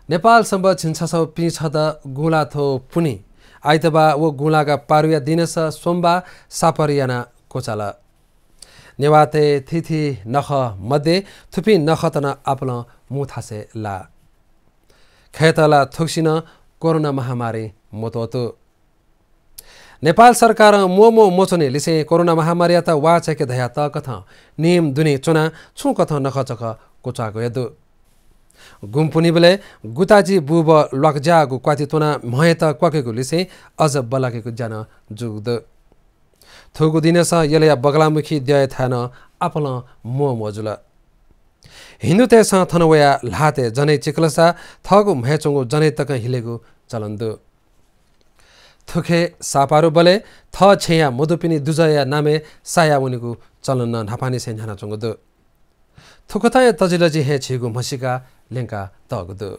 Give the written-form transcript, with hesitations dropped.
नेपाल सम्ब छिन्छसौ पिछद गुला थो पुनी आइतबा वो गुलागा पारुया दिनस सोमबा सापरियाना कोचाल नेवाते थिथि नख मध्ये थुपी नखतन आपल मुथासे ला खेतला थुक्सिन कोरोना महामारी मोतोतो नेपाल सरकार मोमो मोचने लिसे कोरोना महामारी त वाचके धया त कथ नियम दुनी चुना छु कथ नखचक कोचाको यदु गुम्पुनी बेले गुताजी बुब लकजागु क्वाति तोना महे त क्वाकेको लिसे अझ बलाकेको जान जुग्द थोगु दिनस यले बगलामुखी द्य थान आपल मो मोजुल हिन्दू तेस थनवया लाते जनै चिकलसा थगु महेचंगु जनै तक हिलेगु चलन्दु थुखे सापारो बले थ छेया मधुपिनी दुजया नामे साया उनीगु चलन नापानी से न्हाना चंगुदु थुकताय तजिलजी हे छिगु मसिका लेंका तगुदु